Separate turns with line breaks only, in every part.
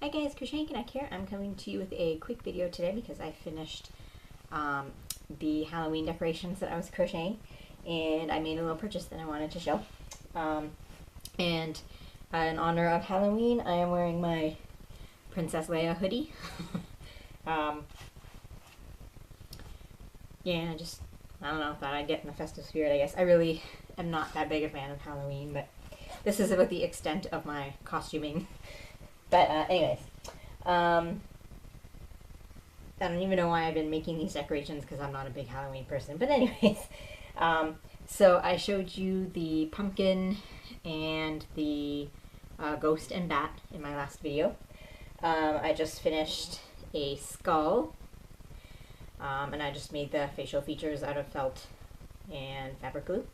Hi guys, Crochet Connect here. I'm coming to you with a quick video today because I finished the Halloween decorations that I was crocheting, and I made a little purchase that I wanted to show. And in honor of Halloween, I am wearing my Princess Leia hoodie. Yeah, I don't know, thought I'd get in the festive spirit, I guess. I really am not that big a fan of Halloween, but this is about the extent of my costuming. But anyways, I don't even know why I've been making these decorations because I'm not a big Halloween person. But anyways, so I showed you the pumpkin and the ghost and bat in my last video. I just finished a skull, and I just made the facial features out of felt and fabric glue.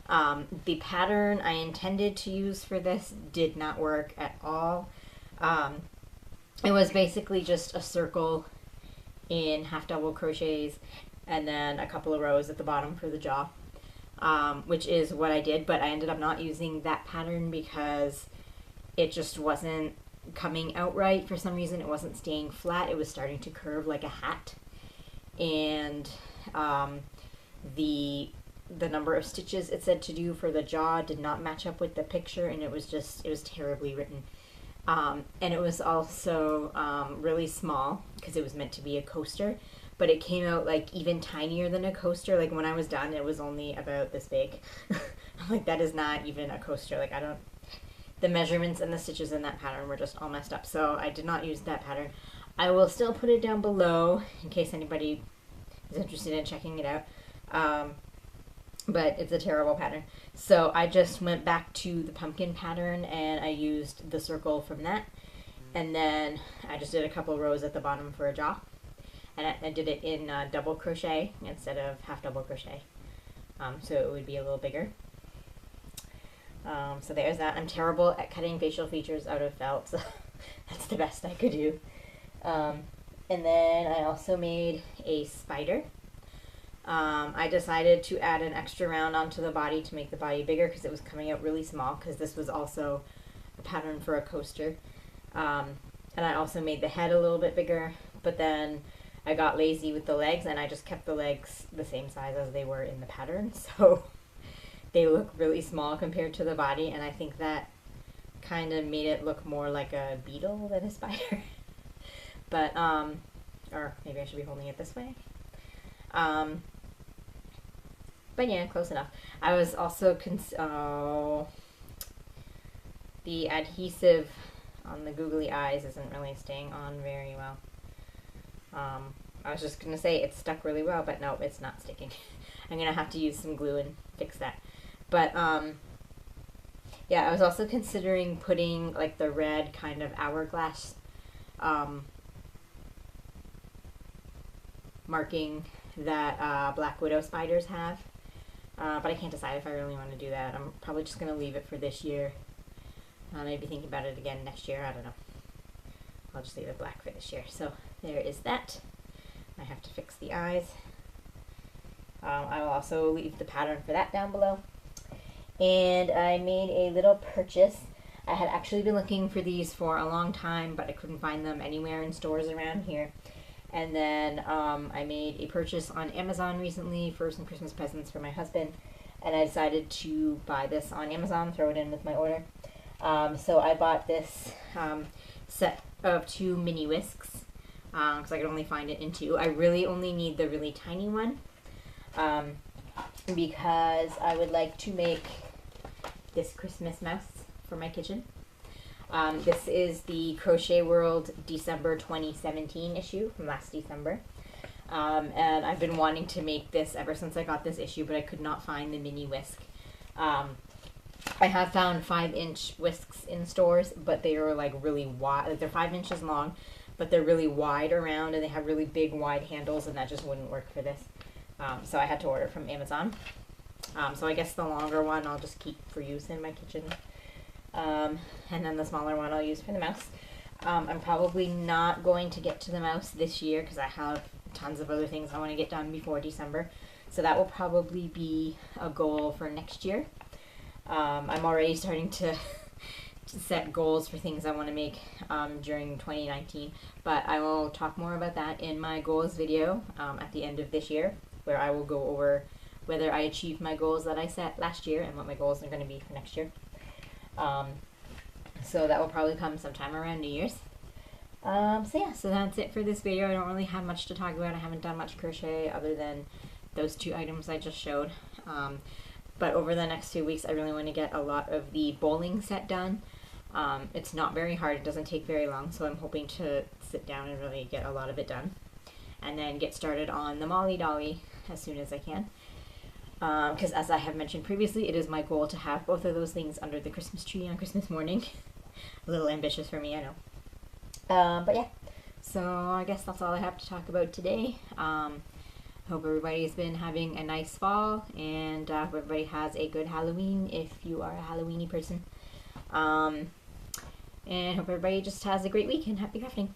The pattern I intended to use for this did not work at all. It was basically just a circle in half double crochets and then a couple of rows at the bottom for the jaw, which is what I did, but I ended up not using that pattern because it just wasn't coming out right. For some reason it wasn't staying flat, it was starting to curve like a hat, and the number of stitches it said to do for the jaw did not match up with the picture, and it was terribly written. And it was also really small because it was meant to be a coaster, but it came out like even tinier than a coaster. Like when I was done, it was only about this big. I'm like, that is not even a coaster. Like the measurements and the stitches in that pattern were just all messed up. So I did not use that pattern. I will still put it down below in case anybody is interested in checking it out. But it's a terrible pattern. So I just went back to the pumpkin pattern and I used the circle from that. And then I just did a couple rows at the bottom for a jaw. And I did it in double crochet instead of half double crochet. So it would be a little bigger. So there's that. I'm terrible at cutting facial features out of felt, so that's the best I could do. And then I also made a spider. I decided to add an extra round onto the body to make the body bigger because it was coming out really small, because this was also a pattern for a coaster. And I also made the head a little bit bigger, but then I got lazy with the legs and I just kept the legs the same size as they were in the pattern, so they look really small compared to the body, and I think that kind of made it look more like a beetle than a spider. But or maybe I should be holding it this way. But yeah, close enough. I was also the adhesive on the googly eyes isn't really staying on very well. I was just gonna say it stuck really well, but no, it's not sticking. I'm gonna have to use some glue and fix that. But yeah, I was also considering putting like the red kind of hourglass marking that Black Widow spiders have. But I can't decide if I really want to do that. I'm probably just going to leave it for this year. Maybe think about it again next year. I don't know. I'll just leave it black for this year. So there is that. I have to fix the eyes. I will also leave the pattern for that down below. And I made a little purchase. I had actually been looking for these for a long time, but I couldn't find them anywhere in stores around here. And then I made a purchase on Amazon recently for some Christmas presents for my husband, and I decided to buy this on Amazon, throw it in with my order. So I bought this set of 2 mini whisks because I could only find it in 2. I really only need the really tiny one because I would like to make this Christmas mouse for my kitchen. This is the Crochet World December 2017 issue from last December. And I've been wanting to make this ever since I got this issue, but I could not find the mini whisk. I have found 5-inch whisks in stores, but they are like really wide. Like they're 5 inches long, but they're really wide around and they have really big wide handles, and that just wouldn't work for this. So I had to order from Amazon. So I guess the longer one I'll just keep for use in my kitchen. And then the smaller one I'll use for the mouse. I'm probably not going to get to the mouse this year because I have tons of other things I want to get done before December. So that will probably be a goal for next year. I'm already starting to set goals for things I want to make during 2019, but I will talk more about that in my goals video at the end of this year, where I will go over whether I achieved my goals that I set last year and what my goals are going to be for next year. So that will probably come sometime around New Year's. So that's it for this video. I don't really have much to talk about. I haven't done much crochet other than those 2 items I just showed. But over the next 2 weeks, I really want to get a lot of the bowling set done. It's not very hard. It doesn't take very long, so I'm hoping to sit down and really get a lot of it done. And then get started on the Molly Dolly as soon as I can. Because as I have mentioned previously, it is my goal to have both of those things under the Christmas tree on Christmas morning. A little ambitious for me, I know. But yeah, so I guess that's all I have to talk about today. Hope everybody's been having a nice fall, and hope everybody has a good Halloween if you are a Halloweeny person. And hope everybody just has a great week and happy crafting.